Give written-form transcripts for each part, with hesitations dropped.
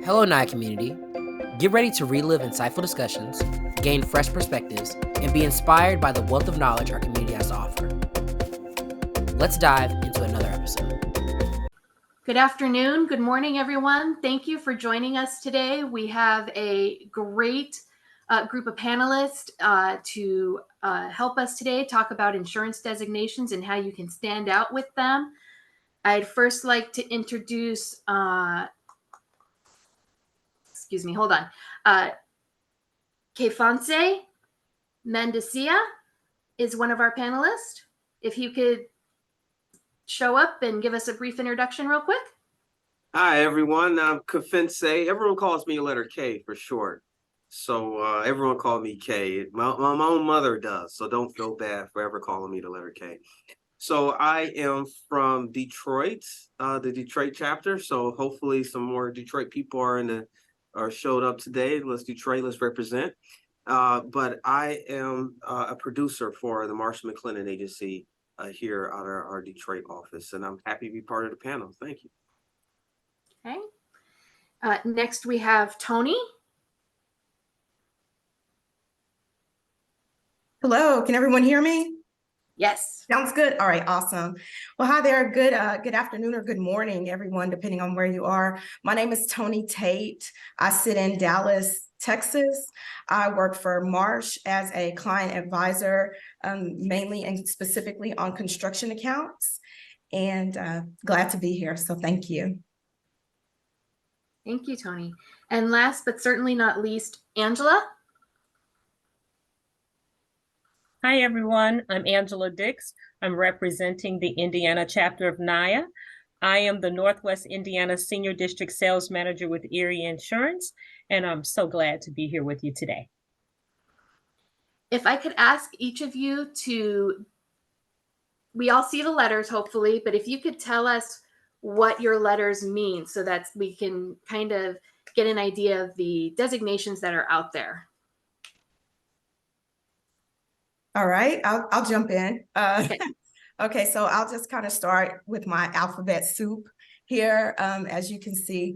Hello, NAAIA community. Get ready to relive insightful discussions, gain fresh perspectives, and be inspired by the wealth of knowledge our community has to offer. Let's dive into another episode. Good afternoon. Good morning, everyone. Thank you for joining us today. We have a great group of panelists to help us today talk about insurance designations and how you can stand out with them. I'd first like to introduce, Kefentse Mandisa is one of our panelists. If you could show up and give us a brief introduction real quick. Hi, everyone. I'm Kefentse. Everyone calls me letter K for short. So everyone called me K. My own mother does, so don't feel bad for ever calling me the letter K. So I am from Detroit, the Detroit chapter. So hopefully some more Detroit people are showed up today. Let's represent. But I am a producer for the Marsh McLennan Agency here at our Detroit office, and I'm happy to be part of the panel. Thank you. Okay. Next we have Tony. Hello, can everyone hear me? Yes. Sounds good. All right, awesome. Well, hi there. Good afternoon or good morning, everyone, depending on where you are. My name is Tony Tate. I sit in Dallas, Texas. I work for Marsh as a client advisor, mainly and specifically on construction accounts, and glad to be here. So thank you. Thank you, Tony. And last but certainly not least, Angela. Hi, everyone. I'm Angela Dix. I'm representing the Indiana chapter of NAAIA. I am the Northwest Indiana Senior District Sales Manager with Erie Insurance, and I'm so glad to be here with you today. If I could ask each of you we all see the letters, hopefully, but if you could tell us what your letters mean so that we can kind of get an idea of the designations that are out there. All right, I'll jump in. Okay, so I'll just kind of start with my alphabet soup here, as you can see.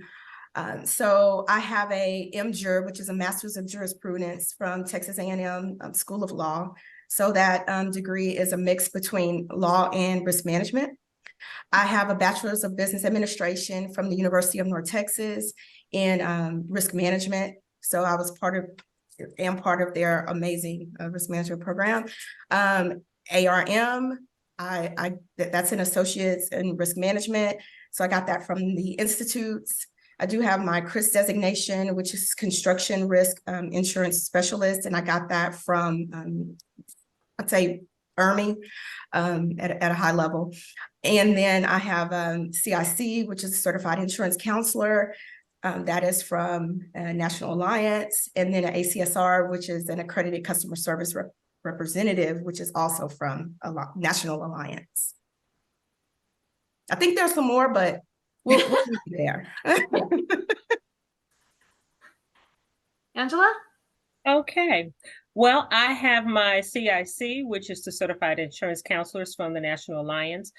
So I have a MJUR, which is a Master's of Jurisprudence from Texas A&M School of Law. So that degree is a mix between law and risk management. I have a Bachelor's of Business Administration from the University of North Texas in risk management. So I was part of their amazing risk management program. ARM, that's an associate's in risk management. So I got that from the institutes. I do have my CRIS designation, which is construction risk insurance specialist. And I got that from, I'd say, IRMI at a high level. And then I have CIC, which is a certified insurance counselor. That is from National Alliance, and then an ACSR, which is an accredited customer service representative, which is also from a National Alliance. I think there's some more, but we'll be there. Angela? Okay. Well, I have my CIC, which is the Certified Insurance Counselors from the National Alliance.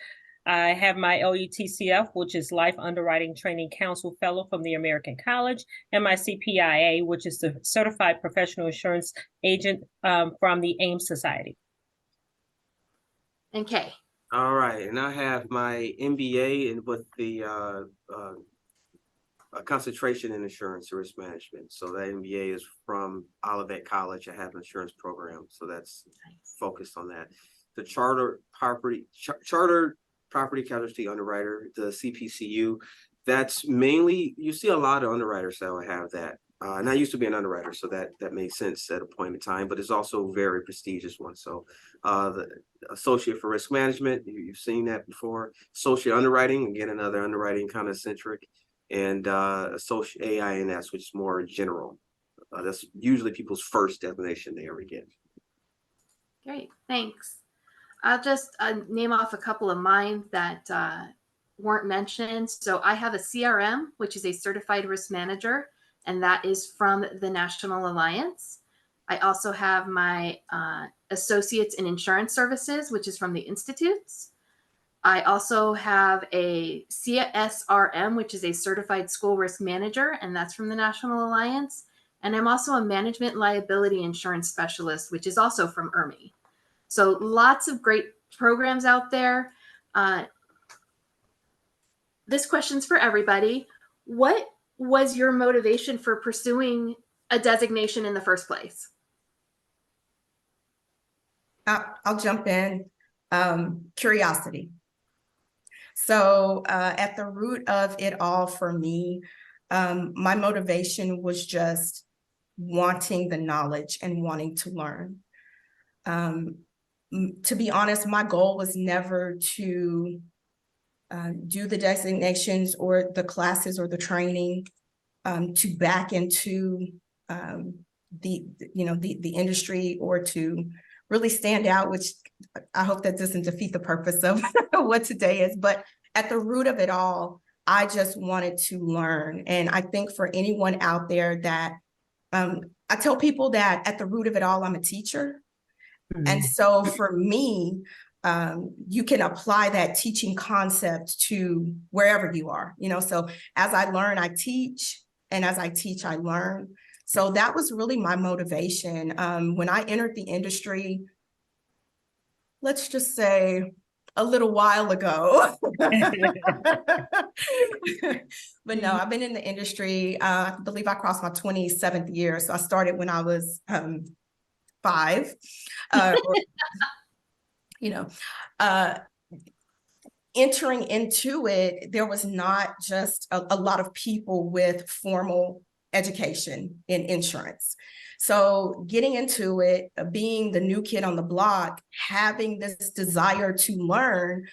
I have my LUTCF, which is Life Underwriting Training Council Fellow from the American College, and my CPIA, which is the Certified Professional Insurance Agent from the AINS Society. Okay. All right, and I have my MBA with the concentration in insurance and risk management. So that MBA is from Olivet College. I have an insurance program, so that's focused on that. The Chartered Property Casualty Underwriter, the CPCU, that's mainly, you see a lot of underwriters that will have that. And I used to be an underwriter, so that made sense at a point in time, but it's also a very prestigious one. So the Associate for Risk Management, you've seen that before. Associate Underwriting, again, another underwriting kind of centric, and Associate AINS, which is more general. That's usually people's first designation they ever get. Great, thanks. I'll just name off a couple of mine that weren't mentioned. So I have a CRM, which is a Certified Risk Manager, and that is from the National Alliance. I also have my Associates in Insurance Services, which is from the Institutes. I also have a CSRM, which is a Certified School Risk Manager, and that's from the National Alliance. And I'm also a Management Liability Insurance Specialist, which is also from IRMI. So lots of great programs out there. This question's for everybody. What was your motivation for pursuing a designation in the first place? I'll jump in. Curiosity. So at the root of it all for me, my motivation was just wanting the knowledge and wanting to learn. To be honest, my goal was never to do the designations or the classes or the training to back into the industry or to really stand out, which I hope that doesn't defeat the purpose of what today is. But at the root of it all, I just wanted to learn. And I think for anyone out there that I tell people that at the root of it all, I'm a teacher. Mm-hmm. And so for me, you can apply that teaching concept to wherever you are, so as I learn, I teach, and as I teach, I learn. So that was really my motivation. When I entered the industry, let's just say a little while ago. But no, I've been in the industry, I believe I crossed my 27th year. So I started when I was 5. Entering into it, there was not just a lot of people with formal education in insurance. So getting into it, being the new kid on the block, having this desire to learn,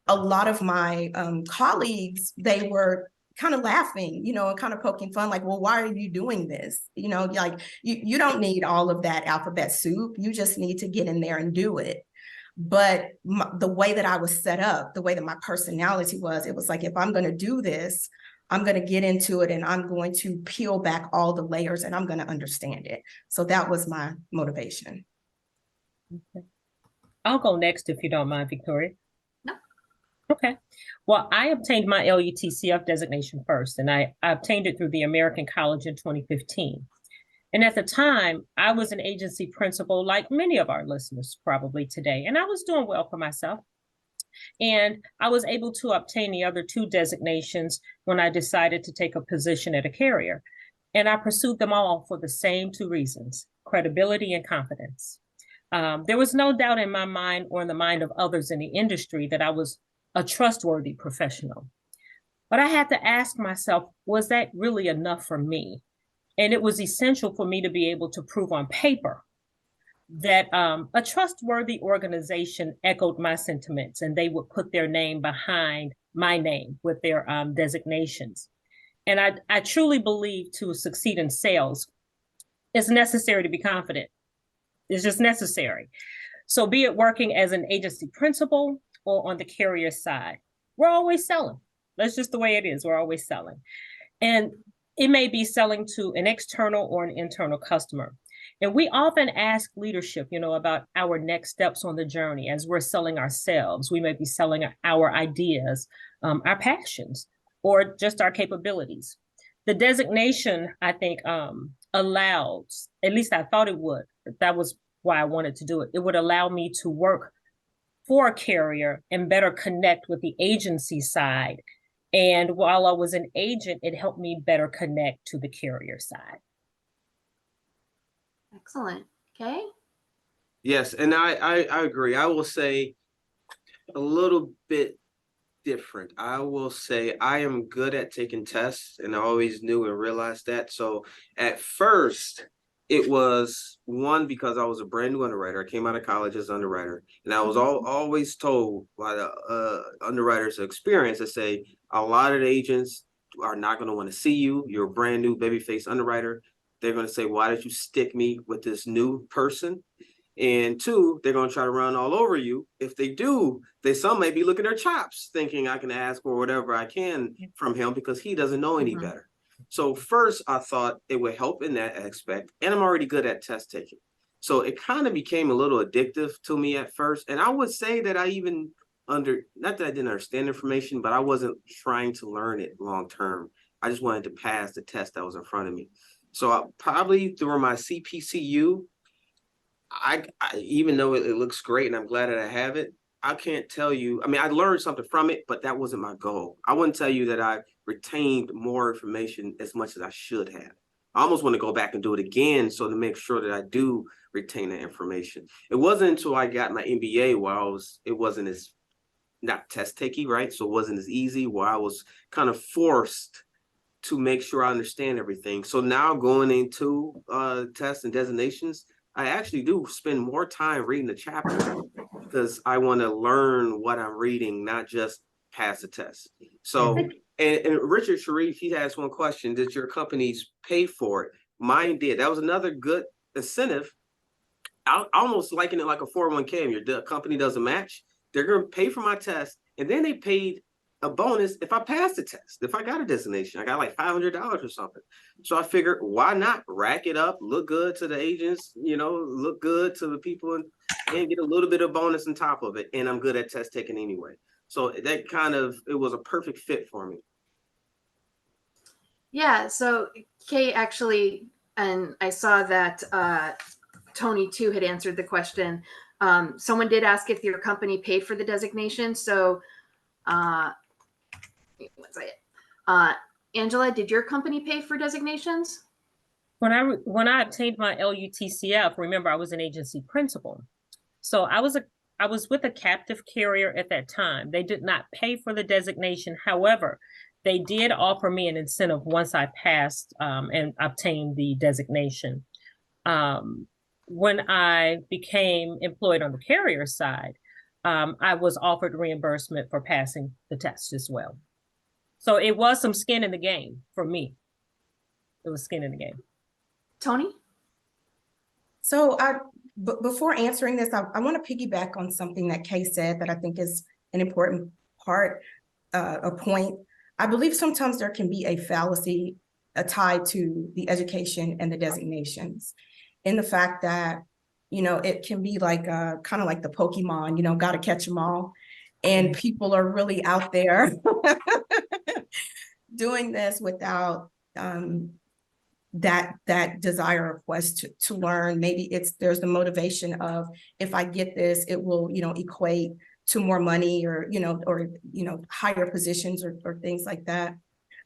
a lot of my colleagues, they were kind of laughing, and kind of poking fun, like, well, why are you doing this? Like you don't need all of that alphabet soup. You just need to get in there and do it. But the way that I was set up, the way that my personality was, it was like, if I'm going to do this, I'm going to get into it and I'm going to peel back all the layers and I'm going to understand it. So that was my motivation. Okay. I'll go next if you don't mind, Victoria. No. Okay. Well, I obtained my LUTCF designation first, and I obtained it through the American College in 2015. And at the time, I was an agency principal, like many of our listeners probably today, and I was doing well for myself. And I was able to obtain the other 2 designations when I decided to take a position at a carrier. And I pursued them all for the same 2 reasons: credibility and confidence. There was no doubt in my mind or in the mind of others in the industry that I was a trustworthy professional. But I had to ask myself, was that really enough for me? And it was essential for me to be able to prove on paper that a trustworthy organization echoed my sentiments and they would put their name behind my name with their designations. And I truly believe to succeed in sales, it's necessary to be confident. It's just necessary. So be it working as an agency principal or on the carrier side, we're always selling. That's just the way it is. We're always selling. And it may be selling to an external or an internal customer. And we often ask leadership, about our next steps on the journey as we're selling ourselves. We may be selling our ideas, our passions, or just our capabilities. The designation, I think, allows, at least I thought it would, that was why I wanted to do it. It would allow me to work for a carrier and better connect with the agency side. And while I was an agent, it helped me better connect to the carrier side. Excellent. Okay. Yes, and I agree. I will say a little bit different. I will say I am good at taking tests, and I always knew and realized that. So at first, it was one, because I was a brand new underwriter. I came out of college as an underwriter, and I was always told by the underwriters' experience to say a lot of the agents are not going to want to see you. You're a brand new babyface underwriter. They're going to say, why did you stick me with this new person? And 2, they're going to try to run all over you. If they do, some may be looking at their chops, thinking I can ask for whatever I can from him because he doesn't know any better. So first, I thought it would help in that aspect, and I'm already good at test taking. So it kind of became a little addictive to me at first. And I would say that I even not that I didn't understand information, but I wasn't trying to learn it long term. I just wanted to pass the test that was in front of me. So I probably through my CPCU, I even though it looks great and I'm glad that I have it, I can't tell you. I mean, I learned something from it, but that wasn't my goal. I wouldn't tell you that I retained more information as much as I should have. I almost want to go back and do it again so to make sure that I do retain that information. It wasn't until I got my MBA where it wasn't as not test takey, right? So it wasn't as easy, where I was kind of forced to make sure I understand everything. So now going into tests and designations, I actually do spend more time reading the chapter because I want to learn what I'm reading, not just pass the test. So, and Richard Sharif, he asked one question: did your companies pay for it? Mine did. That was another good incentive. I almost liken it like a 401k. If your company doesn't match, they're going to pay for my test, and then they paid a bonus if I passed the test. If I got a designation, I got like $500 or something. So I figured, why not rack it up, look good to the agents, look good to the people, and get a little bit of bonus on top of it. And I'm good at test taking anyway. So that it was a perfect fit for me. Yeah. So Kay actually, and I saw that Tony too had answered the question. Someone did ask if your company paid for the designation. So Angela, did your company pay for designations? When I obtained my LUTCF, remember I was an agency principal. So I was with a captive carrier at that time. They did not pay for the designation. However, they did offer me an incentive once I passed and obtained the designation. When I became employed on the carrier side, I was offered reimbursement for passing the test as well. So it was some skin in the game for me. It was skin in the game. Tony? So before answering this, I want to piggyback on something that Kay said that I think is an important part, a point. I believe sometimes there can be a fallacy tied to the education and the designations, in the fact that, it can be like kind of like the Pokemon, got to catch them all. And people are really out there doing this without that desire or quest to learn. Maybe there's the motivation of, if I get this, it will, equate to more money or higher positions or things like that.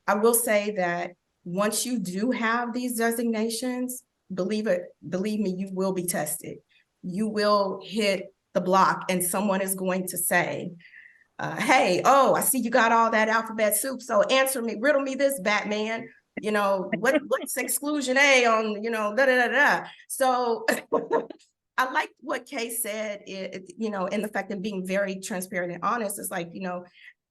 I will say that once you do have these designations, believe me, you will be tested. You will hit the block and someone is going to say, hey, I see you got all that alphabet soup. So riddle me this, Batman. What's exclusion A on, da da da da. So I like what Kay said, in the fact of being very transparent and honest. It's like,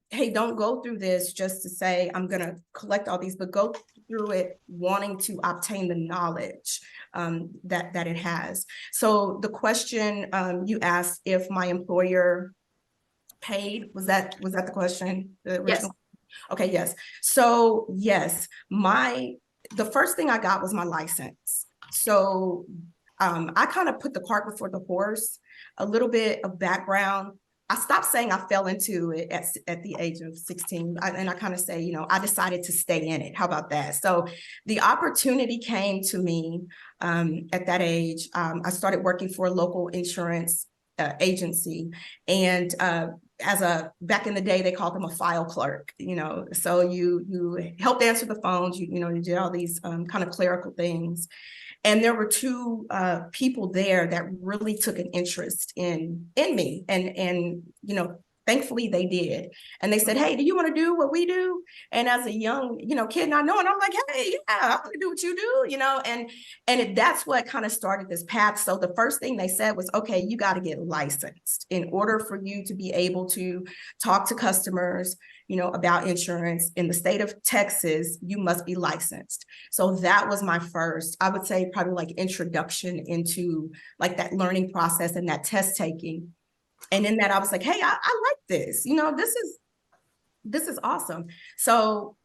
hey, don't go through this just to say, I'm going to collect all these, but go through it wanting to obtain the knowledge that it has. So the question you asked, if my employer paid, was that the question? The original? Yes. Okay, yes. So yes, the first thing I got was my license. So I kind of put the cart before the horse. A little bit of background. I stopped saying I fell into it at the age of 16. And I kind of say, I decided to stay in it. How about that? So the opportunity came to me at that age. I started working for a local insurance agency. And back in the day, they called them a file clerk, so you helped answer the phones, you did all these kind of clerical things. And there were two people there that really took an interest in me. And thankfully they did. And they said, hey, do you want to do what we do? And as a young, kid not knowing, I'm like, hey, yeah, I want to do what you do, and that's what kind of started this path. So the first thing they said was, okay, you got to get licensed in order for you to be able to talk to customers, about insurance. In the state of Texas, you must be licensed. So that was my first, I would say, probably like introduction into like that learning process and that test taking. And in that, I was like, hey, I like this. This is awesome. So,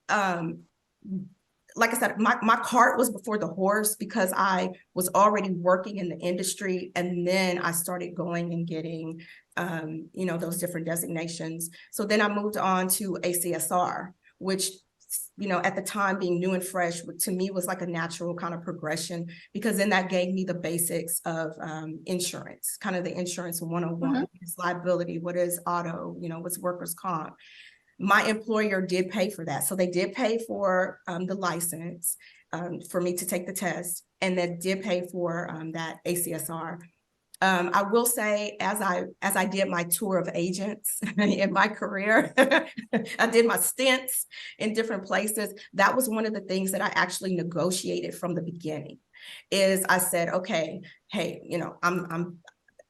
like I said, my cart was before the horse because I was already working in the industry. And then I started going and getting you know, those different designations. So then I moved on to ACSR, which, you know, at the time being new and fresh, to me was like a natural kind of progression, because then that gave me the basics of insurance, kind of the insurance 101, what is liability, what is auto, you know, what's workers' comp. My employer did pay for that. So they did pay for the license for me to take the test, and then did pay for that ACSR. I will say, as I did my tour of agents in my career, I did my stints in different places. That was one of the things that I actually negotiated from the beginning. Is I said, okay, hey, you know,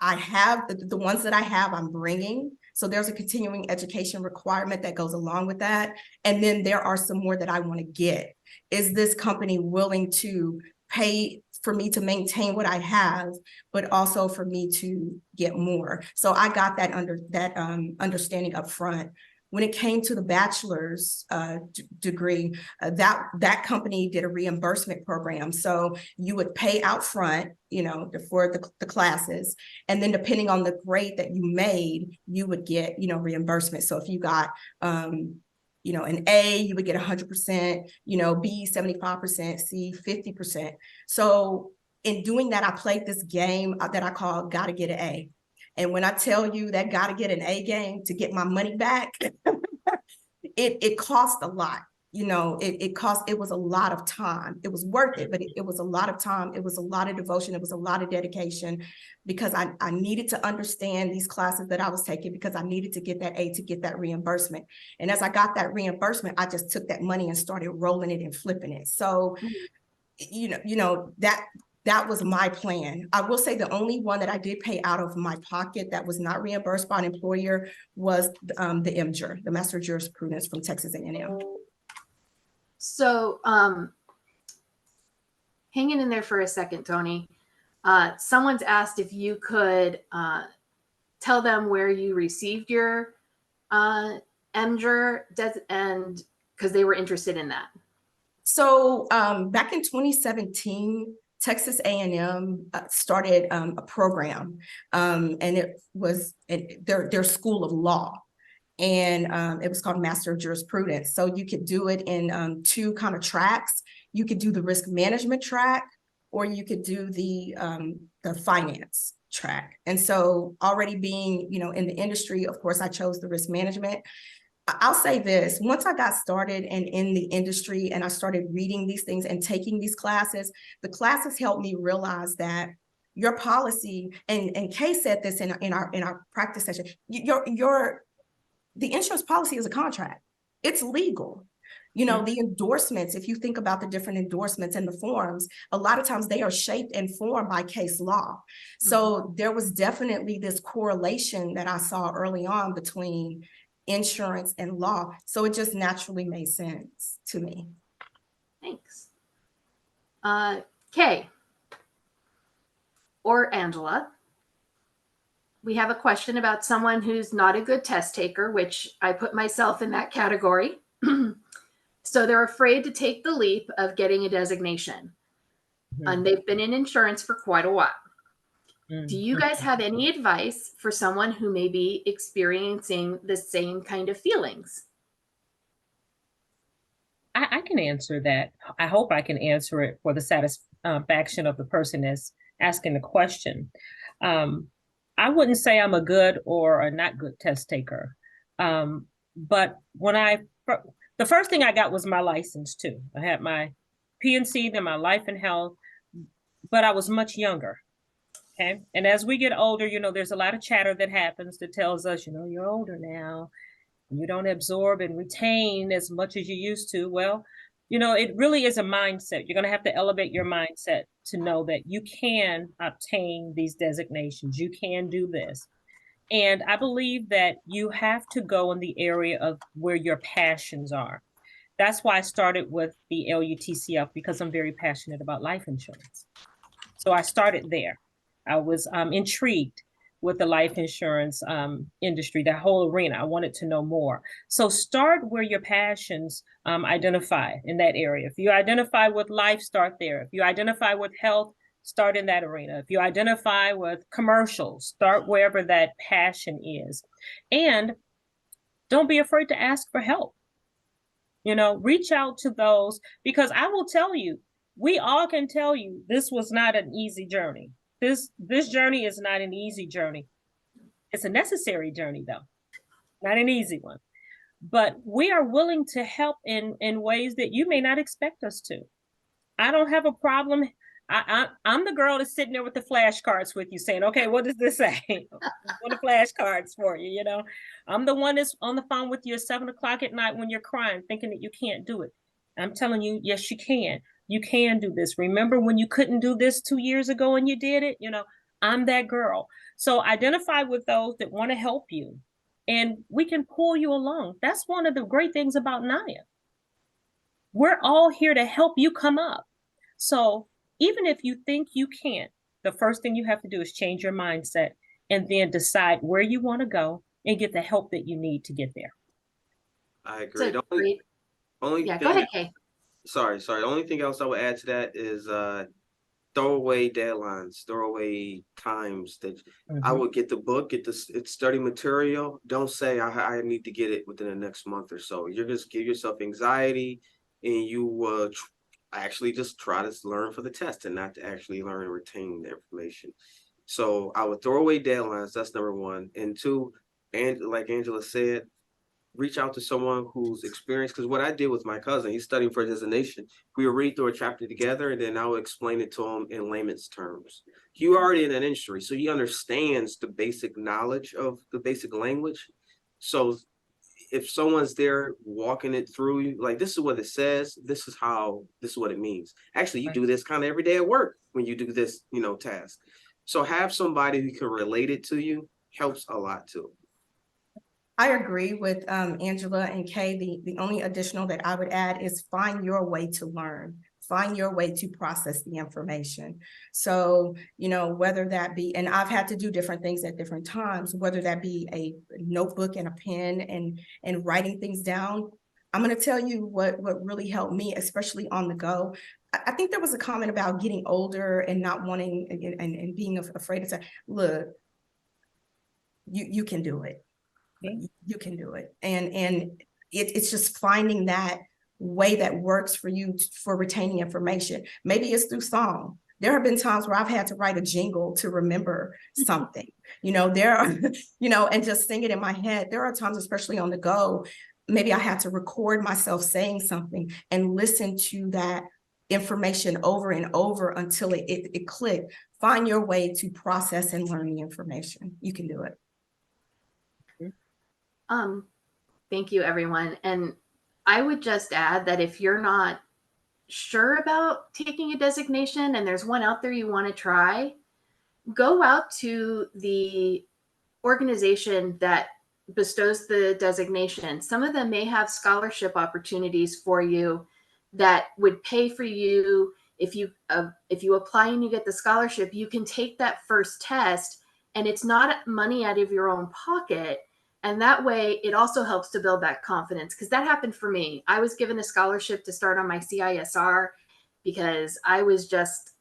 I have the ones that I have, I'm bringing. So there's a continuing education requirement that goes along with that. And then there are some more that I want to get. Is this company willing to pay for me to maintain what I have, but also for me to get more? So I got that understanding up front. When it came to the bachelor's degree, that company did a reimbursement program. So you would pay out front, you know, for the classes, and then depending on the grade that you made, you would get, you know, reimbursement. So if you got, you know, an A, you would get 100%, you know, B, 75%, C, 50%. So in doing that, I played this game that I call Gotta Get an A. And when I tell you that Gotta Get an A game to get my money back, it cost a lot. You know, it was a lot of time. It was worth it, but it was a lot of time. It was a lot of devotion. It was a lot of dedication, because I needed to understand these classes that I was taking, because I needed to get that A to get that reimbursement. And as I got that reimbursement, I just took that money and started rolling it and flipping it. So, you know, that was my plan. I will say the only one that I did pay out of my pocket that was not reimbursed by an employer was the MJUR, the Master of Jurisprudence from Texas A&M. So hanging in there for a second, Tony. Someone's asked if you could tell them where you received your MJUR, and because they were interested in that. So back in 2017, Texas A&M started a program, and it was their School of Law. And it was called Master of Jurisprudence. So you could do it in two kind of tracks. You could do the risk management track, or you could do the finance track. And so already being, you know, in the industry, of course, I chose the risk management. I'll say this, once I got started and in the industry and I started reading these things and taking these classes, the classes helped me realize that your policy, and Kay said this in our practice session, the insurance policy is a contract. It's legal. You know, the endorsements, if you think about the different endorsements and the forms, a lot of times they are shaped and formed by case law. So there was definitely this correlation that I saw early on between insurance and law. So it just naturally made sense to me. Thanks. Kay or Angela, we have a question about someone who's not a good test taker, which I put myself in that category. So they're afraid to take the leap of getting a designation. And they've been in insurance for quite a while. Do you guys have any advice for someone who may be experiencing the same kind of feelings? I can answer that. I hope I can answer it for the satisfaction of the person that's asking the question. I wouldn't say I'm a good or a not good test taker. But when the first thing I got was my license too. I had my P&C, then my life and health, but I was much younger. Okay. And as we get older, you know, there's a lot of chatter that happens that tells us, you know, you're older now. You don't absorb and retain as much as you used to. Well, you know, it really is a mindset. You're going to have to elevate your mindset to know that you can obtain these designations. You can do this. And I believe that you have to go in the area of where your passions are. That's why I started with the LUTCF, because I'm very passionate about life insurance. So I started there. I was intrigued with the life insurance industry, that whole arena. I wanted to know more. So start where your passions identify in that area. If you identify with life, start there. If you identify with health, start in that arena. If you identify with commercials, start wherever that passion is. And don't be afraid to ask for help. Reach out to those, because I will tell you, we all can tell you this was not an easy journey. This journey is not an easy journey. It's a necessary journey, though, not an easy one. But we are willing to help in ways that you may not expect us to. I don't have a problem. I'm the girl that's sitting there with the flashcards with you saying, okay, what does this say? What are flashcards for you, I'm the one that's on the phone with you at 7 o'clock at night when you're crying, thinking that you can't do it. I'm telling you, yes, you can. You can do this. Remember when you couldn't do this 2 years ago and you did it? I'm that girl. So identify with those that want to help you, and we can pull you along. That's one of the great things about NAAIA. We're all here to help you come up. So even if you think you can't, the first thing you have to do is change your mindset and then decide where you want to go and get the help that you need to get there. I agree. Go ahead, Kay. Sorry. The only thing else I would add to that is throwaway deadlines, throwaway times that I would get the book, get the study material. Don't say I need to get it within the next month or so. You're just give yourself anxiety, and you actually just try to learn for the test and not to actually learn and retain the information. So I would throw away deadlines. That's number one. And two, and like Angela said, reach out to someone who's experienced. Because what I did with my cousin, he's studying for a designation. We would read through a chapter together, and then I would explain it to him in layman's terms. He already in that industry, so he understands the basic knowledge of the basic language. So if someone's there walking it through you, like, this is what it says, this is what it means. Actually, you do this kind of every day at work when you do this, task. So have somebody who can relate it to you helps a lot too. I agree with Angela and Kay. The only additional that I would add is find your way to learn. Find your way to process the information. So, whether that be, and I've had to do different things at different times, whether that be a notebook and a pen and writing things down. I'm going to tell you what really helped me, especially on the go. I think there was a comment about getting older and not wanting and being afraid to say, look, you can do it. You can do it. And it's just finding that way that works for you for retaining information. Maybe it's through song. There have been times where I've had to write a jingle to remember something, there are, and just sing it in my head. There are times, especially on the go, maybe I had to record myself saying something and listen to that information over and over until it clicked. Find your way to process and learn the information. You can do it. Thank you, everyone. And I would just add that if you're not sure about taking a designation and there's one out there you want to try, go out to the organization that bestows the designation. Some of them may have scholarship opportunities for you that would pay for you. If you apply and you get the scholarship, you can take that first test, and it's not money out of your own pocket. And that way it also helps to build that confidence, because that happened for me. I was given a scholarship to start on my CISR because I was just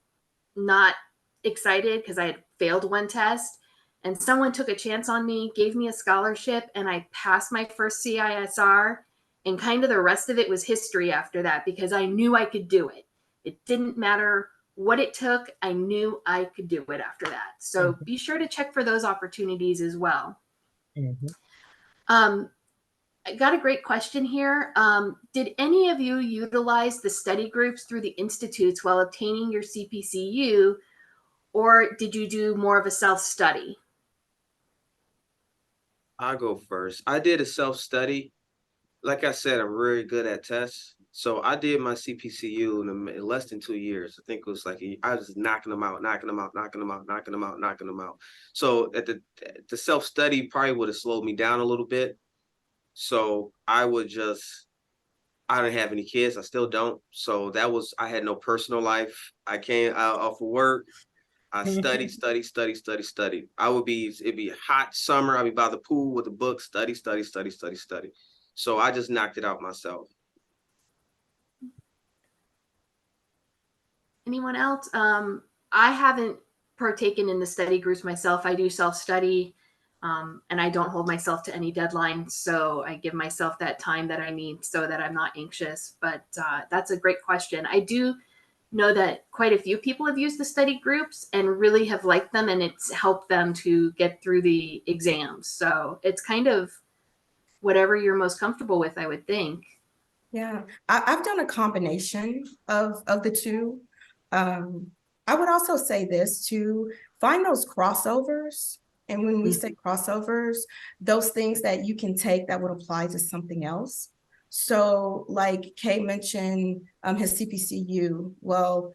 not excited because I had failed one test, and someone took a chance on me, gave me a scholarship, and I passed my first CISR, and kind of the rest of it was history after that, because I knew I could do it. It didn't matter what it took. I knew I could do it after that. So be sure to check for those opportunities as well. I got a great question here. Did any of you utilize the study groups through the institutes while obtaining your CPCU, or did you do more of a self-study? I'll go first. I did a self-study. Like I said, I'm really good at tests. So I did my CPCU in less than 2 years. I think it was like, I was knocking them out. So at the self-study probably would have slowed me down a little bit. So I didn't have any kids. I still don't. So I had no personal life. I came out off of work. I studied. It'd be hot summer. I'd be by the pool with a book, study. So I just knocked it out myself. Anyone else? I haven't partaken in the study groups myself. I do self-study, and I don't hold myself to any deadlines. So I give myself that time that I need so that I'm not anxious. But that's a great question. I do know that quite a few people have used the study groups and really have liked them, and it's helped them to get through the exams. So it's kind of whatever you're most comfortable with, I would think. Yeah, I've done a combination of the two. I would also say this, to find those crossovers. And when we say crossovers, those things that you can take that would apply to something else. So like Kay mentioned his CPCU. Well,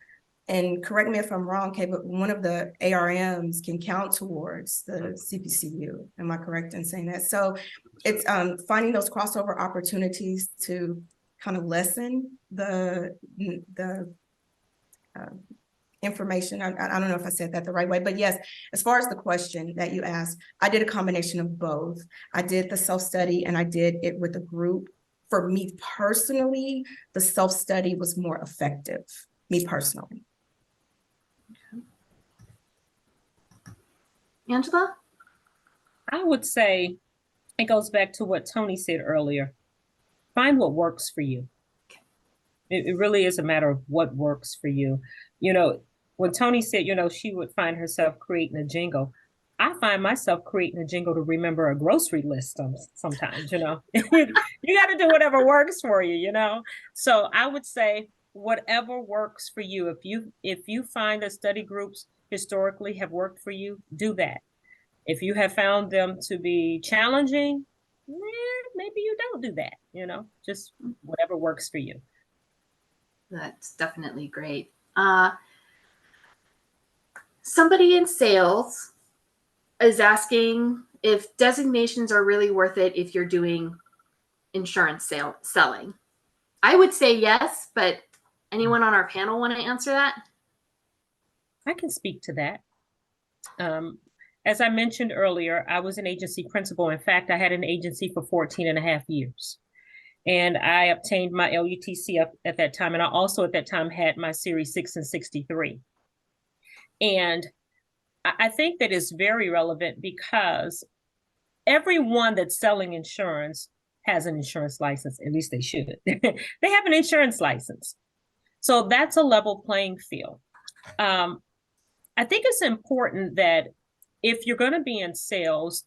and correct me if I'm wrong, Kay, but one of the ARMs can count towards the CPCU. Am I correct in saying that? So it's finding those crossover opportunities to kind of lessen the information. I don't know if I said that the right way, but yes, as far as the question that you asked, I did a combination of both. I did the self-study and I did it with a group. For me personally, the self-study was more effective, me personally. Angela? I would say it goes back to what Tony said earlier. Find what works for you. It really is a matter of what works for you. You know, when Tony said, you know, she would find herself creating a jingle, I find myself creating a jingle to remember a grocery list sometimes, you know. You got to do whatever works for you, you know. So I would say whatever works for you. If you find that study groups historically have worked for you, do that. If you have found them to be challenging, maybe you don't do that, you know, just whatever works for you. That's definitely great. Somebody in sales is asking if designations are really worth it if you're doing insurance selling. I would say yes, but anyone on our panel want to answer that? I can speak to that. As I mentioned earlier, I was an agency principal. In fact, I had an agency for 14 and a half years. And I obtained my LUTC at that time. And I also at that time had my Series 6 and 63. And I think that is very relevant because everyone that's selling insurance has an insurance license. At least they should. They have an insurance license. So that's a level playing field. I think it's important that if you're going to be in sales,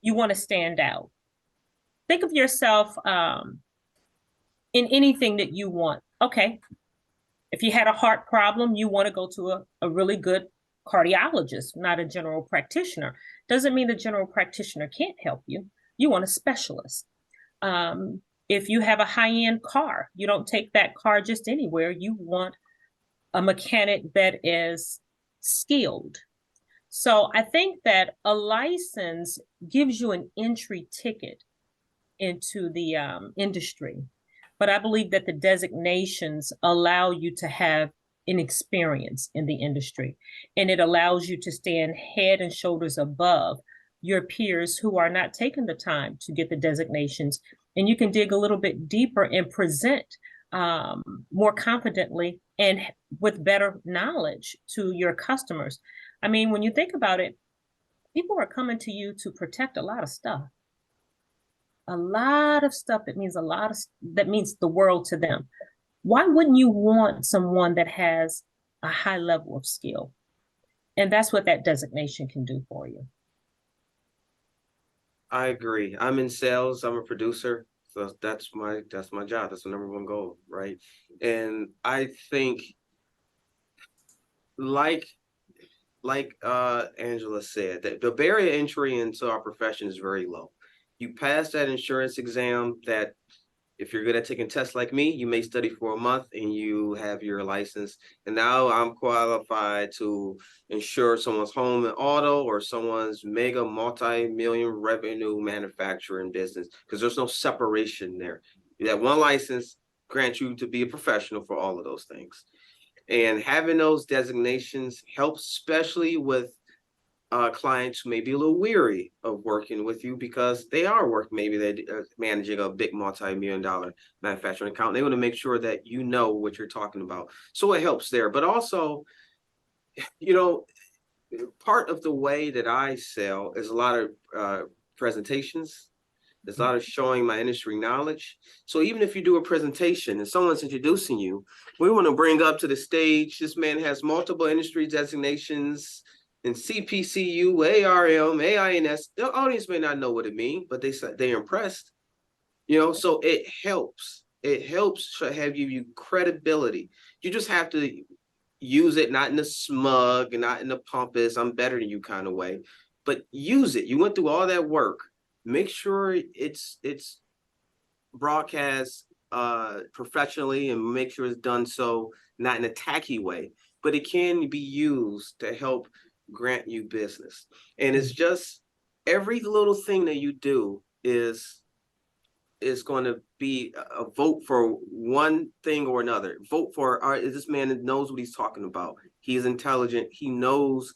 you want to stand out. Think of yourself in anything that you want. Okay, if you had a heart problem, you want to go to a really good cardiologist, not a general practitioner. Doesn't mean the general practitioner can't help you. You want a specialist. If you have a high-end car, you don't take that car just anywhere. You want a mechanic that is skilled. So I think that a license gives you an entry ticket into the industry. But I believe that the designations allow you to have an experience in the industry, and it allows you to stand head and shoulders above your peers who are not taking the time to get the designations. And you can dig a little bit deeper and present more confidently and with better knowledge to your customers. I mean, when you think about it, people are coming to you to protect a lot of stuff. A lot of stuff that means that means the world to them. Why wouldn't you want someone that has a high level of skill? And that's what that designation can do for you. I agree. I'm in sales. I'm a producer. So that's my job. That's the number one goal, right? And I think like Angela said, that the barrier to entry into our profession is very low. You pass that insurance exam that if you're good at taking tests like me, you may study for a month and you have your license. And now I'm qualified to insure someone's home and auto or someone's mega multi-million revenue manufacturing business, because there's no separation there. That one license grants you to be a professional for all of those things. And having those designations helps, especially with clients who may be a little weary of working with you because they are maybe they're managing a big multi-million-dollar manufacturing account. They want to make sure that you know what you're talking about. So it helps there. But also, you know, part of the way that I sell is a lot of presentations. There's a lot of showing my industry knowledge. So even if you do a presentation and someone's introducing you, we want to bring up to the stage, this man has multiple industry designations in CPCU, ARM, AINS. The audience may not know what it means, but they're impressed. You know, so it helps. It helps to have you credibility. You just have to use it not in a smug and not in a pompous, I'm better than you kind of way, but use it. You went through all that work. Make sure it's broadcast professionally, and make sure it's done so not in a tacky way, but it can be used to help grant you business. And it's just every little thing that you do is going to be a vote for one thing or another. Vote for, all right, this man that knows what he's talking about. He's intelligent. He knows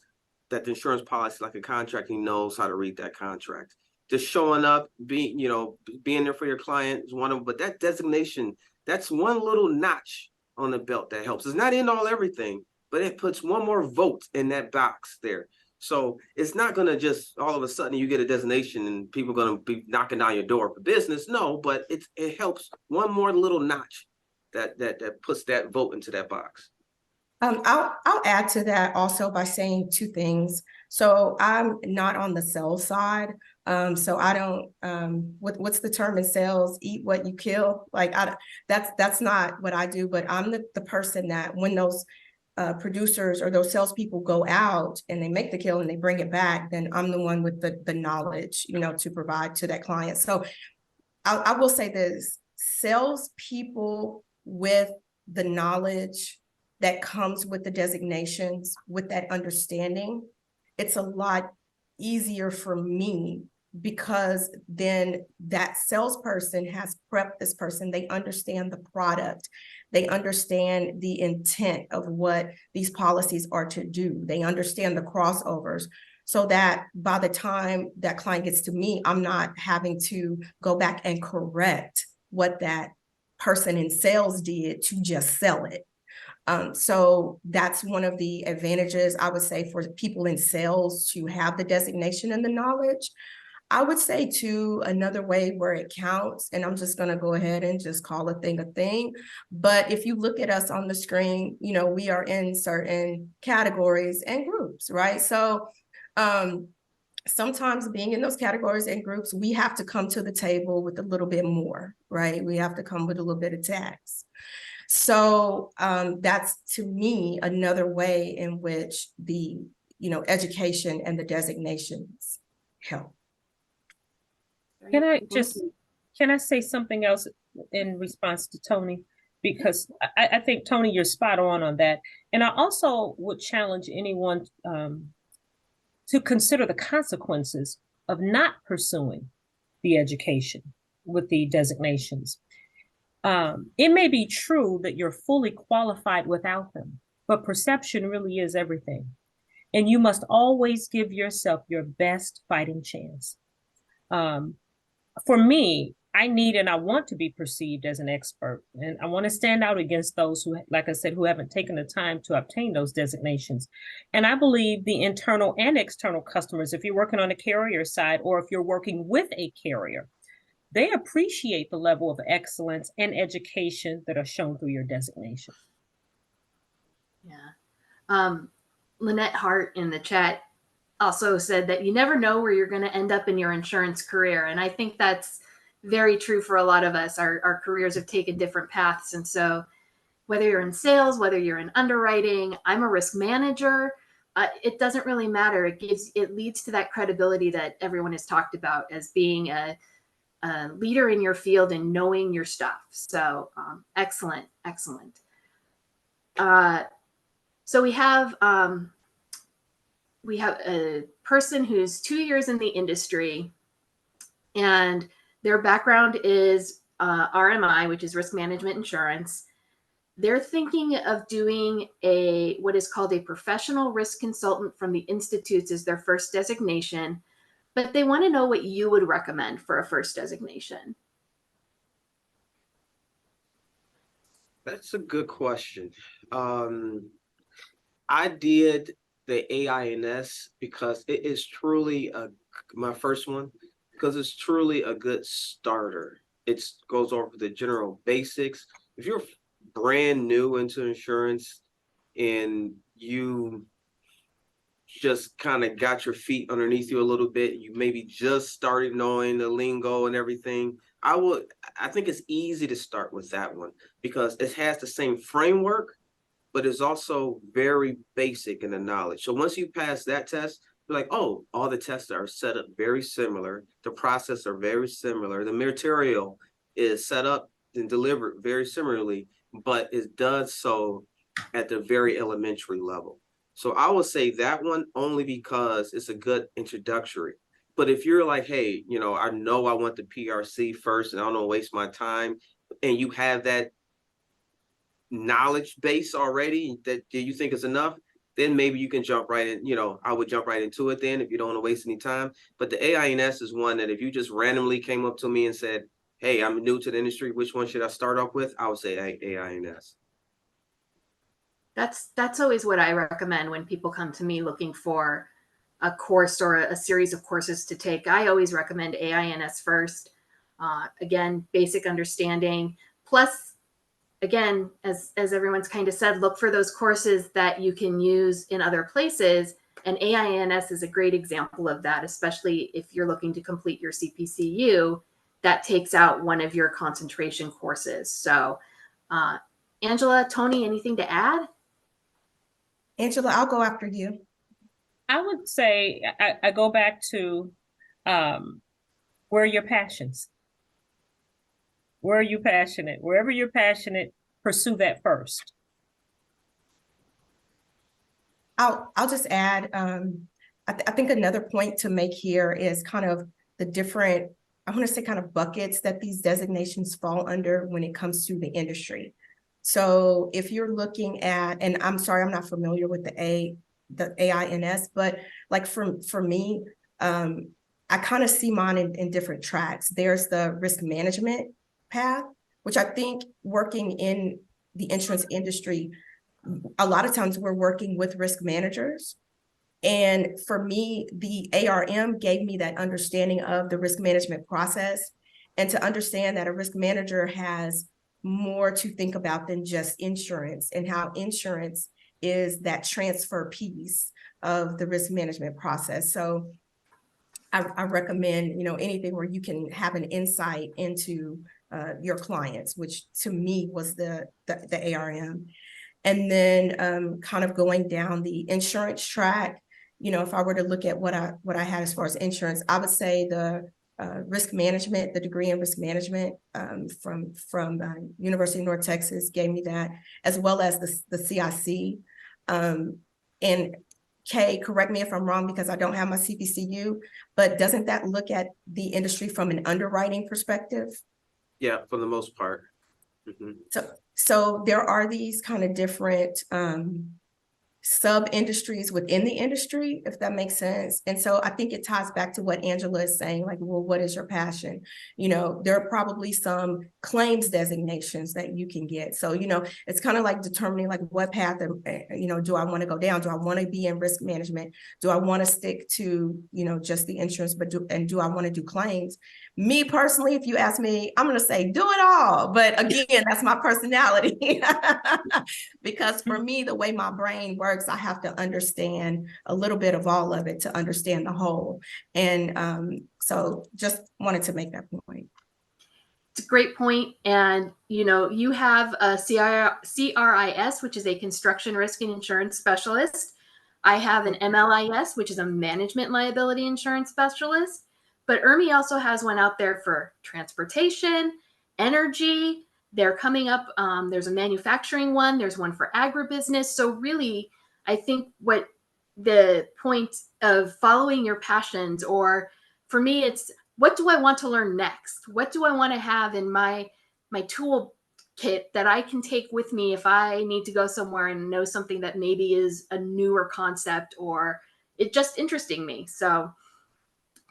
that the insurance policy is like a contract. He knows how to read that contract. Just showing up, being there for your client is one of them. But that designation, that's one little notch on the belt that helps. It's not in all everything, but it puts one more vote in that box there. So it's not going to just all of a sudden you get a designation and people are going to be knocking down your door for business. No, but it helps one more little notch that puts that vote into that box. I'll add to that also by saying two things. So I'm not on the sales side. So I don't, what's the term in sales? Eat what you kill. Like that's not what I do, but I'm the person that when those producers or those salespeople go out and they make the kill and they bring it back, then I'm the one with the knowledge, to provide to that client. So I will say this, salespeople with the knowledge that comes with the designations, with that understanding, it's a lot easier for me because then that salesperson has prepped this person. They understand the product. They understand the intent of what these policies are to do. They understand the crossovers so that by the time that client gets to me, I'm not having to go back and correct what that person in sales did to just sell it. So that's one of the advantages I would say for people in sales to have the designation and the knowledge. I would say too, another way where it counts, and I'm just gonna go ahead and just call a thing, but if you look at us on the screen, we are in certain categories and groups, right? So sometimes being in those categories and groups, we have to come to the table with a little bit more, right? We have to come with a little bit of tax. So that's, to me, another way in which the, education and the designations help. Can I say something else in response to Tony? Because I think, Tony, you're spot on that. And I also would challenge anyone to consider the consequences of not pursuing the education with the designations. It may be true that you're fully qualified without them, but perception really is everything. And you must always give yourself your best fighting chance. For me, I need and I want to be perceived as an expert. And I want to stand out against those who, like I said, who haven't taken the time to obtain those designations. And I believe the internal and external customers, if you're working on the carrier side or if you're working with a carrier, they appreciate the level of excellence and education that are shown through your designation. Yeah. Lynette Hart in the chat also said that you never know where you're going to end up in your insurance career. And I think that's very true for a lot of us. Our careers have taken different paths. And so whether you're in sales, whether you're in underwriting, I'm a risk manager, it doesn't really matter. It leads to that credibility that everyone has talked about as being a leader in your field and knowing your stuff. So excellent. So we have a person who's 2 years in the industry, and their background is RMI, which is risk management insurance. They're thinking of doing what is called a professional risk consultant from the institutes as their first designation, but they want to know what you would recommend for a first designation. That's a good question. I did the AINS because it is truly my first one, because it's truly a good starter. It goes over the general basics. If you're brand new into insurance and you just kind of got your feet underneath you a little bit, you maybe just started knowing the lingo and everything, I think it's easy to start with that one because it has the same framework, but it's also very basic in the knowledge. So once you pass that test, you're like, oh, all the tests are set up very similar. The process are very similar. The material is set up and delivered very similarly, but it does so at the very elementary level. So I would say that one only because it's a good introductory. But if you're like, hey, I know I want the PRC first and I don't want to waste my time, and you have that knowledge base already that you think is enough, then maybe you can jump right in. I would jump right into it then if you don't want to waste any time. But the AINS is one that if you just randomly came up to me and said, hey, I'm new to the industry, which one should I start off with? I would say AINS. That's always what I recommend when people come to me looking for a course or a series of courses to take. I always recommend AINS first. Again, basic understanding. Plus, again, as everyone's kind of said, look for those courses that you can use in other places. And AINS is a great example of that, especially if you're looking to complete your CPCU, that takes out one of your concentration courses. So, Angela, Tony, anything to add? Angela, I'll go after you. I would say I go back to where are your passions? Where are you passionate? Wherever you're passionate, pursue that first. I'll just add, I think another point to make here is kind of the different, I want to say kind of buckets that these designations fall under when it comes to the industry. So if you're looking at, and I'm sorry, I'm not familiar with the AINS, but like for me, I kind of see mine in different tracks. There's the risk management path, which I think working in the insurance industry, a lot of times we're working with risk managers. And for me, the ARM gave me that understanding of the risk management process and to understand that a risk manager has more to think about than just insurance and how insurance is that transfer piece of the risk management process. So I recommend, anything where you can have an insight into your clients, which to me was the ARM. And then kind of going down the insurance track, if I were to look at what I had as far as insurance, I would say the risk management, the degree in risk management from University of North Texas gave me that, as well as the CIC. And Kay, correct me if I'm wrong because I don't have my CPCU, but doesn't that look at the industry from an underwriting perspective? Yeah, for the most part. Mm-hmm. So there are these kind of different sub-industries within the industry, if that makes sense. And so I think it ties back to what Angela is saying, like, well, what is your passion? There are probably some claims designations that you can get. So, it's kind of like determining like what path, do I want to go down? Do I want to be in risk management? Do I want to stick to, just the insurance, do I want to do claims? Me personally, if you ask me, I'm going to say do it all. But again, that's my personality. Because for me, the way my brain works, I have to understand a little bit of all of it to understand the whole. And so just wanted to make that point. It's a great point. And, you have a CRIS, which is a construction risk and insurance specialist. I have an MLIS, which is a management liability insurance specialist. But IRMI also has one out there for transportation, energy. They're coming up. There's a manufacturing one. There's one for agribusiness. So really, I think what the point of following your passions, or for me, it's what do I want to learn next? What do I want to have in my toolkit that I can take with me if I need to go somewhere and know something that maybe is a newer concept or it's just interesting me. So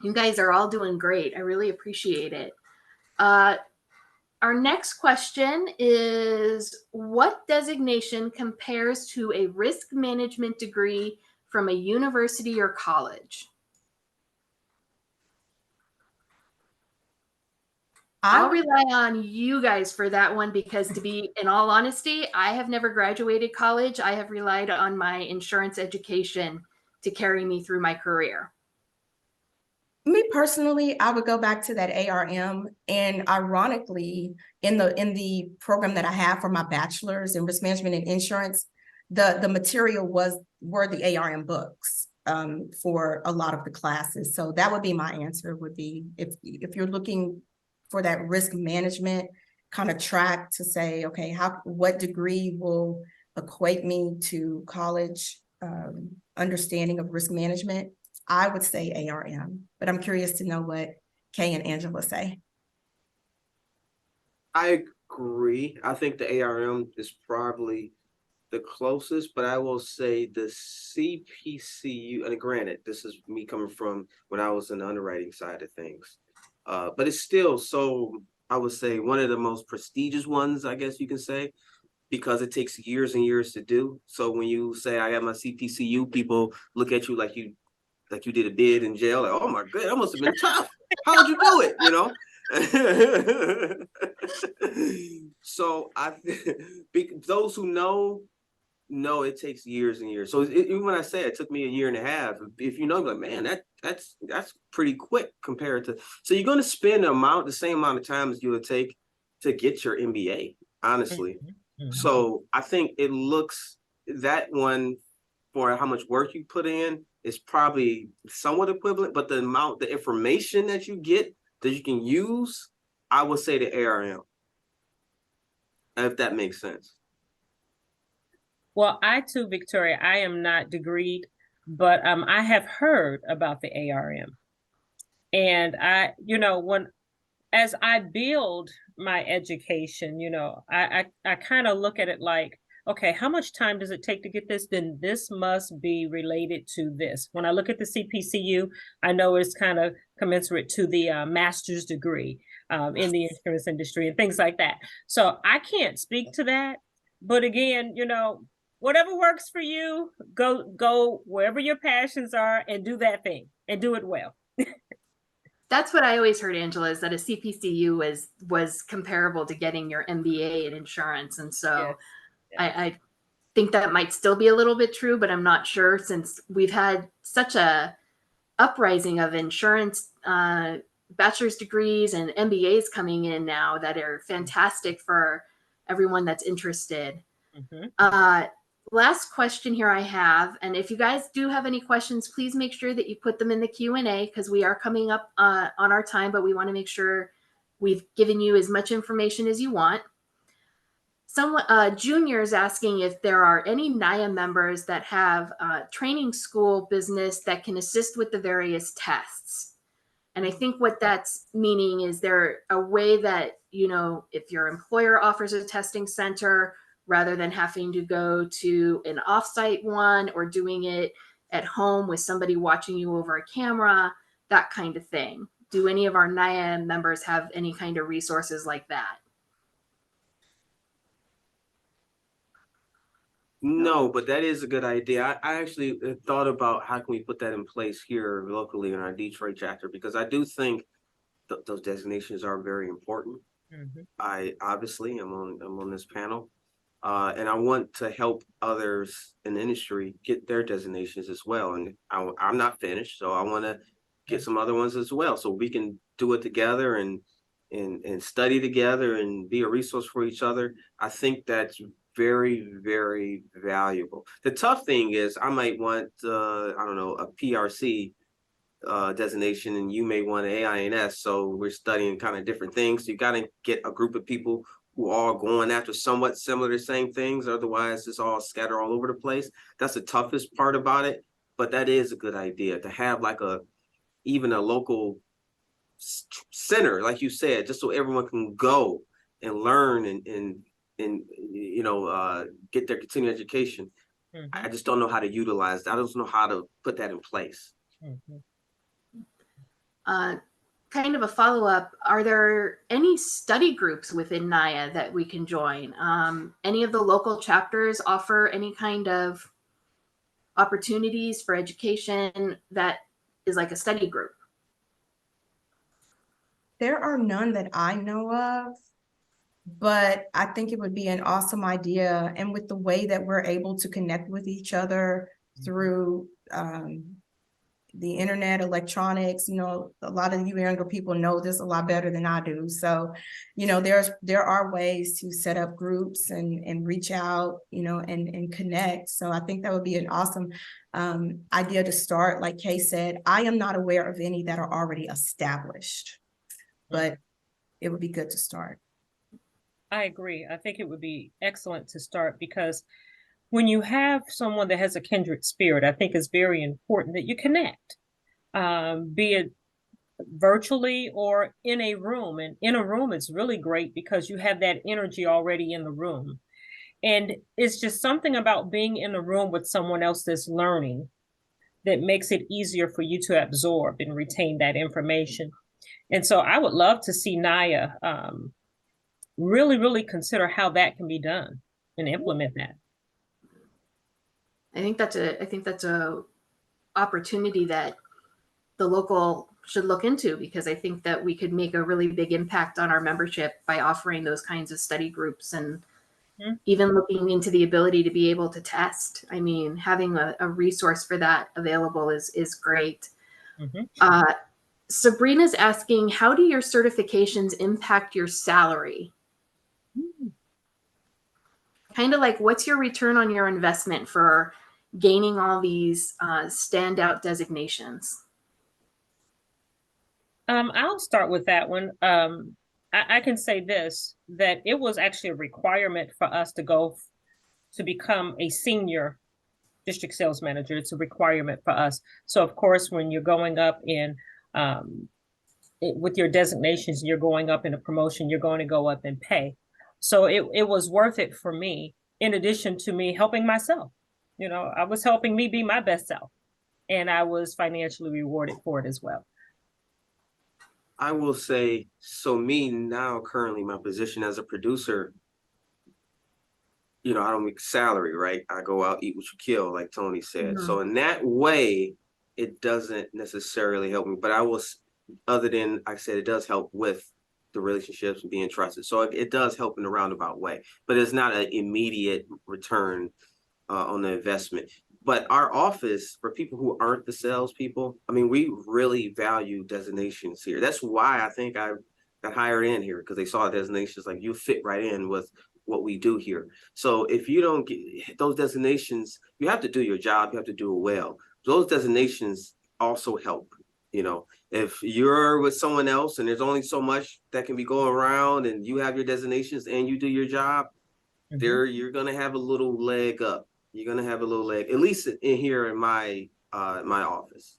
you guys are all doing great. I really appreciate it. Our next question is, what designation compares to a risk management degree from a university or college? I'll rely on you guys for that one because, to be in all honesty, I have never graduated college. I have relied on my insurance education to carry me through my career. Me personally, I would go back to that ARM, and ironically, in the program that I have for my bachelor's in risk management and insurance, the material were the ARM books for a lot of the classes. So that would be my answer. Would be if you're looking for that risk management kind of track to say, okay, what degree will equate me to college understanding of risk management, I would say ARM, but I'm curious to know what Kay and Angela say. I agree. I think the ARM is probably the closest, but I will say the CPCU, and granted, this is me coming from when I was in the underwriting side of things, but it's still I would say one of the most prestigious ones, I guess you can say, because it takes years and years to do. So when you say I have my CPCU, people look at you like you did a bid in jail. Like, oh my God, that must have been tough. How'd you do it? You know? So those who know it takes years and years. So even when I say it took me a year and a half, if you know, like, man, that's pretty quick compared to. So you're going to spend the same amount of time as you would take to get your MBA, honestly. Mm-hmm. So I think it looks that one for how much work you put in is probably somewhat equivalent, but the information that you get that you can use, I would say the ARM, if that makes sense. Well, I too, Victoria, I am not degreed, but I have heard about the ARM. And as I build my education, I kind of look at it like, okay, how much time does it take to get this? Then this must be related to this. When I look at the CPCU, I know it's kind of commensurate to the master's degree in the insurance industry and things like that. So I can't speak to that. But again, whatever works for you, go wherever your passions are and do that thing and do it well. That's what I always heard, Angela, is that a CPCU was comparable to getting your MBA in insurance. And so yes. I think that might still be a little bit true, but I'm not sure, since we've had such a uprising of insurance bachelor's degrees and MBAs coming in now that are fantastic for everyone that's interested. Mm-hmm. Last question here I have, and if you guys do have any questions, please make sure that you put them in the Q&A, because we are coming up on our time, but we want to make sure we've given you as much information as you want. Junior is asking if there are any NAAIA members that have training school business that can assist with the various tests. And I think what that's meaning is there a way that, if your employer offers a testing center, rather than having to go to an offsite one or doing it at home with somebody watching you over a camera, that kind of thing. Do any of our NAAIA members have any kind of resources like that? No, but that is a good idea. I actually thought about how can we put that in place here locally in our Detroit chapter, because I do think those designations are very important. Mm-hmm. I obviously am on this panel. And I want to help others in the industry get their designations as well. And I'm not finished, so I want to get some other ones as well, so we can do it together and study together and be a resource for each other. I think that's very, very valuable. The tough thing is I might want, a PRC designation, and you may want an AINS. So we're studying kind of different things. So you got to get a group of people who are going after somewhat similar to same things. Otherwise, it's all scattered all over the place. That's the toughest part about it. But that is a good idea to have like even a local center, like you said, just so everyone can go and learn and get their continuing education. Mm-hmm. I just don't know how to utilize that. I don't know how to put that in place. Mm-hmm. kind of a follow-up, are there any study groups within NAAIA that we can join? Any of the local chapters offer any kind of opportunities for education that is like a study group? There are none that I know of, but I think it would be an awesome idea. And with the way that we're able to connect with each other through the internet, electronics, you know, a lot of you younger people know this a lot better than I do. So, you know, there are ways to set up groups and reach out, you know, and connect. So I think that would be an awesome idea to start. Like Kay said, I am not aware of any that are already established, but it would be good to start. I agree. I think it would be excellent to start, because when you have someone that has a kindred spirit, I think it's very important that you connect, be it virtually or in a room. And in a room, it's really great because you have that energy already in the room. And it's just something about being in a room with someone else that's learning that makes it easier for you to absorb and retain that information. And so I would love to see NAAIA really consider how that can be done and implement that. I think that's a opportunity that the local should look into, because I think that we could make a really big impact on our membership by offering those kinds of study groups, and even looking into the ability to be able to test. I mean, having a resource for that available is great. Sabrina's asking, how do your certifications impact your salary? Kind of like, what's your return on your investment for gaining all these standout designations? I'll start with that one. I can say this, that it was actually a requirement for us to go to become a senior district sales manager. It's a requirement for us. So of course, when you're going up in with your designations, you're going up in a promotion, you're going to go up in pay. So it was worth it for me, in addition to me helping myself. You know, I was helping me be my best self, and I was financially rewarded for it as well. I will say, so me now, currently my position as a producer, you know, I don't make salary, right? I go out, eat what you kill, like Tony said. So in that way, it doesn't necessarily help me, but I was, other than I said, it does help with the relationships and being trusted. So it does help in a roundabout way, but it's not an immediate return on the investment. But our office, for people who aren't the salespeople, I mean, we really value designations here. That's why I think I got hired in here, because they saw designations like you fit right in with what we do here. So if you don't get those designations, you have to do your job, you have to do it well. Those designations also help. You know, if you're with someone else and there's only so much that can be going around, and you have your designations and you do your job, there you're gonna have a little leg up. You're gonna have a little leg, at least in here in my my office.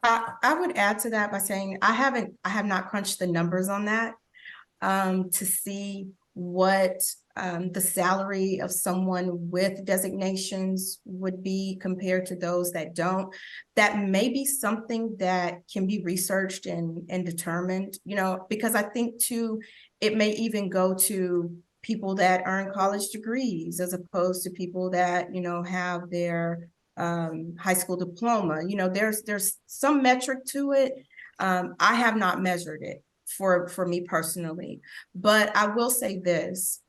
I would add to that by saying I have not crunched the numbers on that to see what the salary of someone with designations would be compared to those that don't. That may be something that can be researched and determined, you know, because I think too, it may even go to people that earn college degrees as opposed to people that, you know, have their high school diploma. You know, there's some metric to it. I have not measured it for me personally, but I will say this: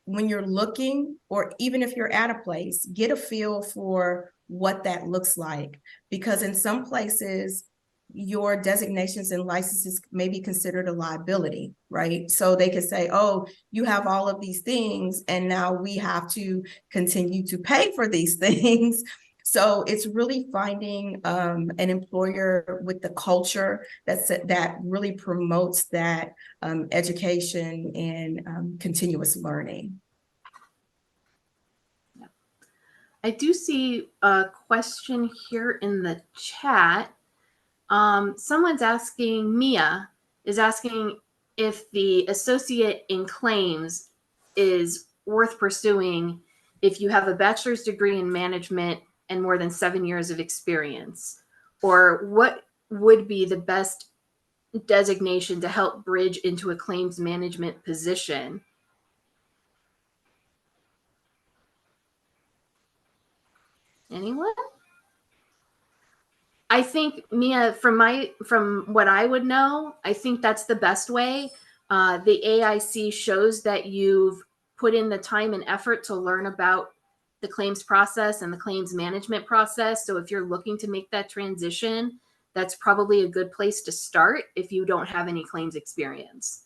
when you're looking, or even if you're at a place, get a feel for what that looks like, because in some places your designations and licenses may be considered a liability, right? So they could say, oh, you have all of these things, and now we have to continue to pay for these things. So it's really finding an employer with the culture that really promotes that education and continuous learning. I do see a question here in the chat. Someone's asking, Mia is asking if the associate in claims is worth pursuing if you have a bachelor's degree in management and more than 7 years of experience, or would be the best designation to help bridge into a claims management position? Anyone? I think, Mia, from what I would know, I think that's the best way. The AIC shows that you've put in the time and effort to learn about the claims process and the claims management process. So if you're looking to make that transition, that's probably a good place to start if you don't have any claims experience.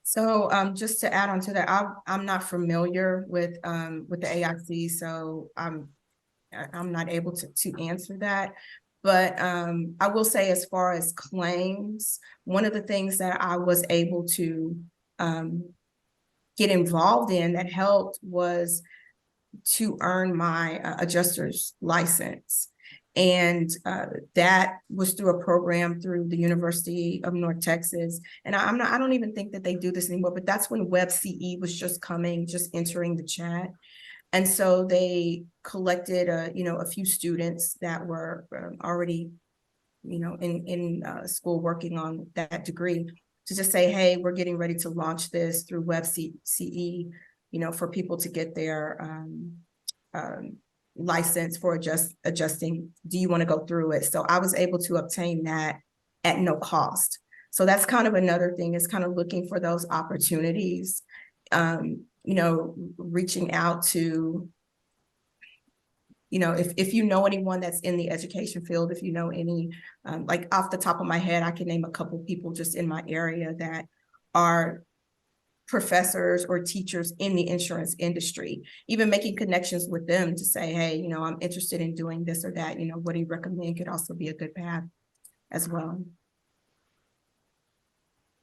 So just to add on to that, I'm not familiar with the AIC, so I'm not able to answer that. But I will say, as far as claims, one of the things that I was able to get involved in that helped was to earn my adjuster's license. And that was through a program through the University of North Texas. And I don't even think that they do this anymore, but that's when WebCE was just entering the chat. And so they collected a few students that were already, in school working on that degree, to just say, hey, we're getting ready to launch this through WebCE, for people to get their license for adjusting. Do you want to go through it? So I was able to obtain that at no cost. So that's kind of another thing, is kind of looking for those opportunities, reaching out to, if you know anyone that's in the education field, if you know any, like off the top of my head, I can name a couple people just in my area that are professors or teachers in the insurance industry, even making connections with them to say, hey, I'm interested in doing this or that, what do you recommend could also be a good path as well.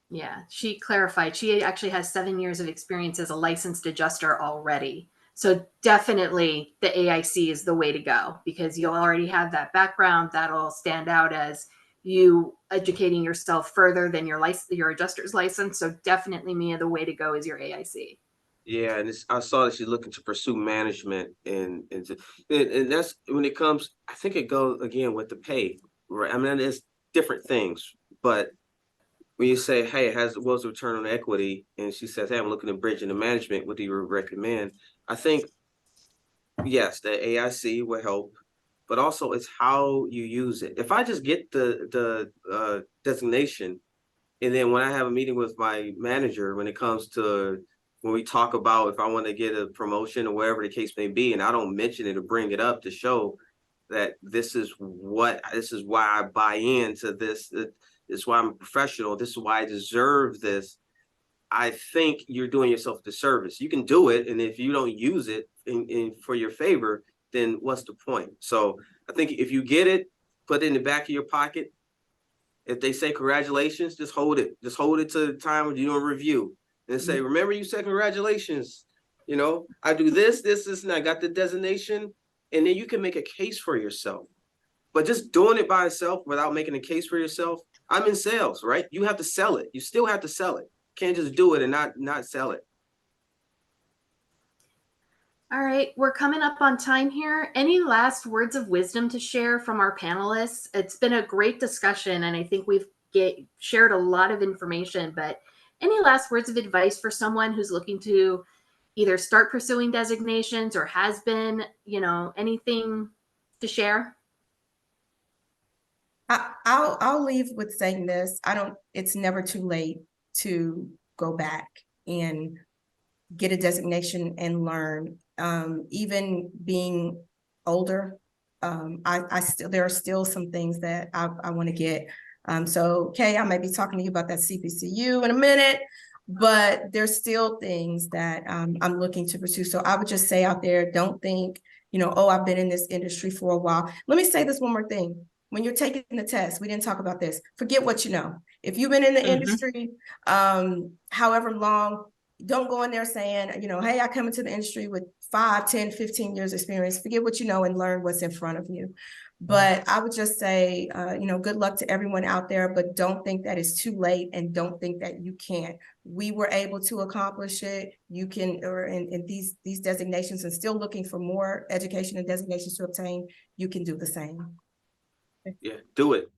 Yeah, she clarified. She actually has 7 years of experience as a licensed adjuster already. So definitely the AIC is the way to go, because you'll already have that background. That'll stand out as you educating yourself further than your adjuster's license. So definitely, Mia, the way to go is your AIC. Yeah, and I saw that she's looking to pursue management, and that's when it comes. I think it goes again with the pay, right? I mean, it's different things, but when you say, "Hey, what's the return on equity?" and she says, "Hey, I'm looking to bridge into management. What do you recommend?" I think yes, the AIC will help, but also it's how you use it. If I just get the designation, and then when I have a meeting with my manager, when we talk about if I want to get a promotion or whatever the case may be, and I don't mention it or bring it up to show that this is why I buy into this. This is why I'm a professional. This is why I deserve this. I think you're doing yourself a disservice. You can do it, and if you don't use it in for your favor, then what's the point? So I think if you get it, put it in the back of your pocket. If they say congratulations, just hold it. Just hold it to the time when you're doing a review, and say, remember you said congratulations. I do this, and I got the designation, and then you can make a case for yourself. But just doing it by itself without making a case for yourself, I'm in sales, right? You have to sell it. You still have to sell it. Can't just do it and not sell it. All right, we're coming up on time here. Any last words of wisdom to share from our panelists? It's been a great discussion, and I think we've shared a lot of information, but any last words of advice for someone who's looking to either start pursuing designations or has been, anything to share? I'll leave with saying this. It's never too late to go back and get a designation and learn. Even being older, there are still some things that I want to get. So Kay, I may be talking to you about that CPCU in a minute, but there's still things that I'm looking to pursue. So I would just say out there, don't think, oh, I've been in this industry for a while. Let me say this one more thing. When you're taking the test, we didn't talk about this. Forget what you know. If you've been in the industry, however long, don't go in there saying, hey, I come into the industry with 5, 10, 15 years experience. Forget what you know and learn what's in front of you. But I would just say, good luck to everyone out there, but don't think that it's too late, and don't think that you can't. We were able to accomplish it. You can, or in these designations, and still looking for more education and designations to obtain, you can do the same. Yeah, do it.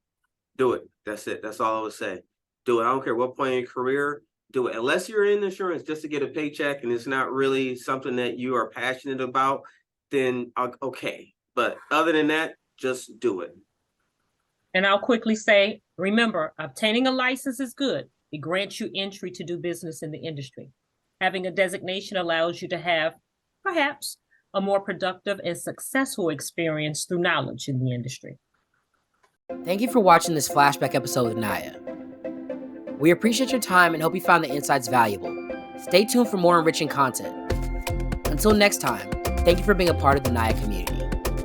Do it. That's it. That's all I would say. Do it. I don't care what point in your career, do it. Unless you're in insurance just to get a paycheck and it's not really something that you are passionate about, then okay. But other than that, just do it. And I'll quickly say, remember, obtaining a license is good. It grants you entry to do business in the industry. Having a designation allows you to have, perhaps, a more productive and successful experience through knowledge in the industry. Thank you for watching this flashback episode with NAAIA. We appreciate your time and hope you found the insights valuable. Stay tuned for more enriching content. Until next time, thank you for being a part of the NAAIA community.